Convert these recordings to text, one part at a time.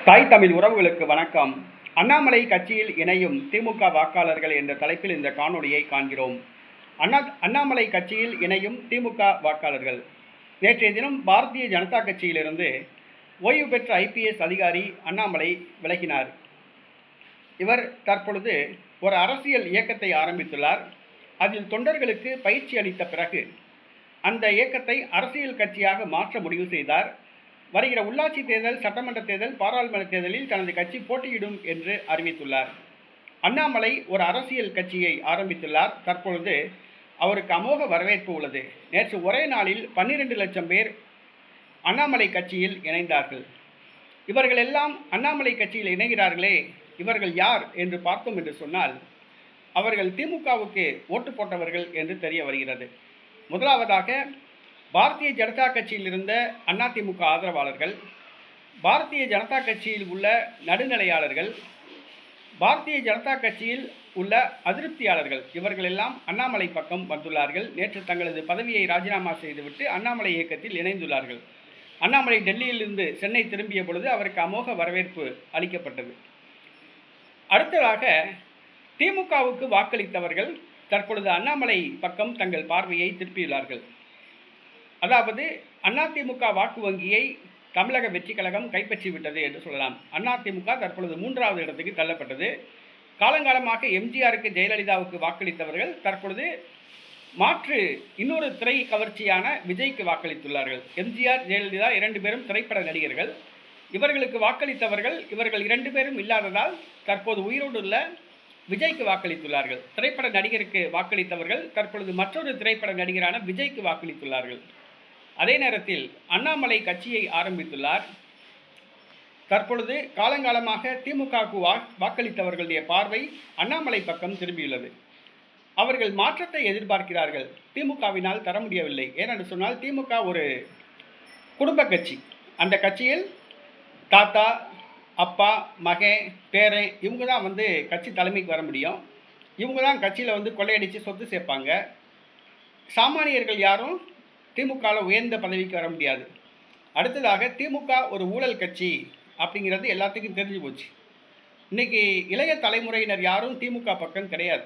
தாய் தமிழ் உறவுகளுக்கு வணக்கம். அண்ணாமலை கட்சியில் இணையும் திமுக வாக்காளர்கள் என்ற தலைப்பில் இந்த காணொளியை காண்கிறோம். அண்ணாமலை கட்சியில் இணையும் திமுக வாக்காளர்கள். நேற்றைய தினம் பாரதிய ஜனதா கட்சியிலிருந்து ஓய்வு பெற்ற IPS அதிகாரி அண்ணாமலை விலகினார். இவர் தற்பொழுது ஒரு அரசியல் இயக்கத்தை ஆரம்பித்துள்ளார். அதில் தொண்டர்களுக்கு பயிற்சி அளித்த பிறகு அந்த இயக்கத்தை அரசியல் கட்சியாக மாற்ற முடிவு செய்தார். வருகிற உள்ளாட்சி தேர்தல், சட்டமன்ற தேர்தல், பாராளுமன்ற தேர்தலில் தனது கட்சி போட்டியிடும் என்று அறிவித்துள்ளார். அண்ணாமலை ஒரு அரசியல் கட்சியை ஆரம்பித்துள்ளார். தற்பொழுது அவருக்கு அமோக வரவேற்பு உள்ளது. நேற்று ஒரே நாளில் 12 லட்சம் பேர் அண்ணாமலை கட்சியில் இணைந்தார்கள். இவர்கள் எல்லாம் அண்ணாமலை கட்சியில் இணைகிறார்களே, இவர்கள் யார் என்று பார்த்தோம் என்று சொன்னால், அவர்கள் திமுகவுக்கு ஓட்டு போட்டவர்கள் என்று தெரிய வருகிறது. முதலாவதாக பாரதிய ஜனதா கட்சியில் இருந்த அதிமுக ஆதரவாளர்கள், பாரதிய ஜனதா கட்சியில் உள்ள நடுநிலையாளர்கள், பாரதிய ஜனதா கட்சியில் உள்ள அதிருப்தியாளர்கள், இவர்கள் எல்லாம் அண்ணாமலை பக்கம் வந்துள்ளார்கள். நேற்று தங்களது பதவியை ராஜினாமா செய்துவிட்டு அண்ணாமலை இயக்கத்தில் இணைந்துள்ளார்கள். அண்ணாமலை டெல்லியிலிருந்து சென்னை திரும்பிய பொழுது அவருக்கு அமோக வரவேற்பு அளிக்கப்பட்டது. அடுத்ததாக திமுகவுக்கு வாக்களித்தவர்கள் தற்பொழுது அண்ணாமலை பக்கம் தங்கள் பார்வையை திருப்பியுள்ளார்கள். அதாவது அதிமுக வாக்கு வங்கியை தமிழக வெற்றி கழகம் கைப்பற்றிவிட்டது என்று சொல்லலாம். அதிமுக தற்பொழுது 3வது இடத்துக்கு தள்ளப்பட்டது. காலங்காலமாக எம்ஜிஆருக்கு, ஜெயலலிதாவுக்கு வாக்களித்தவர்கள் தற்பொழுது மாற்று இன்னொரு திரை கவர்ச்சியான விஜய்க்கு வாக்களித்துள்ளார்கள். எம்ஜிஆர், ஜெயலலிதா 2 பேரும் திரைப்பட நடிகர்கள். இவர்களுக்கு வாக்களித்தவர்கள் இவர்கள் 2 பேரும் இல்லாததால் தற்போது உயிரோடு உள்ள விஜய்க்கு வாக்களித்துள்ளார்கள். திரைப்பட நடிகருக்கு வாக்களித்தவர்கள் தற்பொழுது மற்றொரு திரைப்பட நடிகரான விஜய்க்கு வாக்களித்துள்ளார்கள். அதே நேரத்தில் அண்ணாமலை கட்சியை ஆரம்பித்துள்ளார். தற்பொழுது காலங்காலமாக திமுகவுக்கு வாக்களித்தவர்களுடைய பார்வை அண்ணாமலை பக்கம் திரும்பியுள்ளது. அவர்கள் மாற்றத்தை எதிர்பார்க்கிறார்கள். திமுகவினால் தர முடியவில்லை. ஏனென்று சொன்னால் திமுக ஒரு குடும்ப கட்சி. அந்த கட்சியில் தாத்தா, அப்பா, மகன், பேரன் இவங்க தான் கட்சி தலைமைக்கு வர முடியும். இவங்க தான் கட்சியில் கொள்ளையடித்து சொத்து சேர்ப்பாங்க. சாமானியர்கள் யாரும் திமுகவில் உயர்ந்த பதவிக்கு வர முடியாது. அடுத்ததாக திமுக ஒரு ஊழல் கட்சி அப்படிங்கிறது எல்லாத்துக்கும் தெரிஞ்சு போச்சு. இன்றைக்கி இளைய தலைமுறையினர் யாரும் திமுக பக்கம் கிடையாது.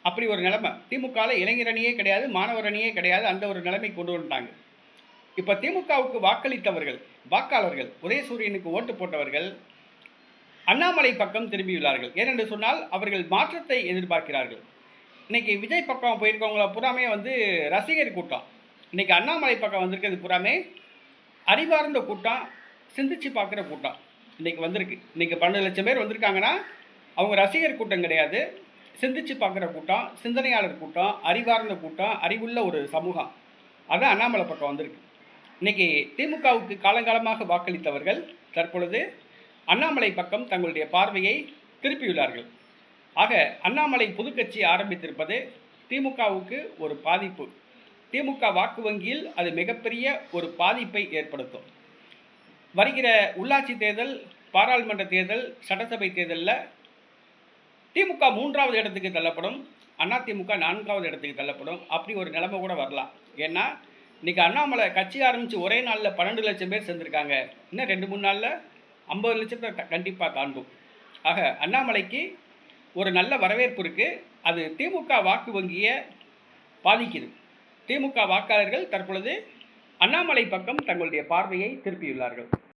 அப்படி ஒரு நிலைமை. திமுகவில் இளைஞர் அணியே கிடையாது, மாணவர் அணியே கிடையாது. அந்த ஒரு நிலைமை கொண்டு வந்துட்டாங்க. இப்போ திமுகவுக்கு வாக்களித்தவர்கள், வாக்காளர்கள், உதயசூரியனுக்கு ஓட்டு போட்டவர்கள் அண்ணாமலை பக்கம் திரும்பியுள்ளார்கள். ஏனென்று சொன்னால் அவர்கள் மாற்றத்தை எதிர்பார்க்கிறார்கள். இன்றைக்கி விஜய் பக்கம் போயிருக்கவங்கள புறாமே ரசிகர் கூட்டம். இன்றைக்கி அண்ணாமலை பக்கம் வந்திருக்கிறது புறாமே அறிவார்ந்த கூட்டம், சிந்திச்சு பார்க்குற கூட்டம் இன்றைக்கி வந்திருக்கு. இன்றைக்கி 12 லட்சம் பேர் வந்திருக்காங்கன்னா அவங்க ரசிகர் கூட்டம் கிடையாது, சிந்திச்சு பார்க்குற கூட்டம், சிந்தனையாளர் கூட்டம், அறிவார்ந்த கூட்டம், அறிவுள்ள ஒரு சமூகம். அதுதான் அண்ணாமலை பக்கம் வந்திருக்கு. இன்றைக்கி திமுகவுக்கு காலங்காலமாக வாக்களித்தவர்கள் தற்பொழுது அண்ணாமலை பக்கம் தங்களுடைய பார்வையை திருப்பியுள்ளார்கள். ஆக அண்ணாமலை புதுக்கட்சி ஆரம்பித்திருப்பது திமுகவுக்கு ஒரு பாதிப்பு. திமுக வாக்கு வங்கியில் அது மிகப்பெரிய ஒரு பாதிப்பை ஏற்படுத்தும். வருகிற உள்ளாட்சி தேர்தல், பாராளுமன்ற தேர்தல், சட்டசபை தேர்தலில் திமுக 3வது இடத்துக்கு தள்ளப்படும், அதிமுக 4வது இடத்துக்கு தள்ளப்படும். அப்படி ஒரு நிலைமை கூட வரலாம். ஏன்னா இன்றைக்கி அண்ணாமலை கட்சி ஆரம்பித்து ஒரே நாளில் 12 லட்சம் பேர் சேர்ந்துருக்காங்க. இன்னும் 2-3 நாளில் 50 லட்சத்தை கண்டிப்பாக தாண்டும். ஆக அண்ணாமலைக்கு ஒரு நல்ல வரவேற்பு இருக்குது. அது திமுக வாக்கு வங்கியை பாதிக்குது. திமுக வாக்காளர்கள் தற்பொழுது அண்ணாமலை பக்கம் தங்களுடைய பார்வையை திருப்பியுள்ளார்கள்.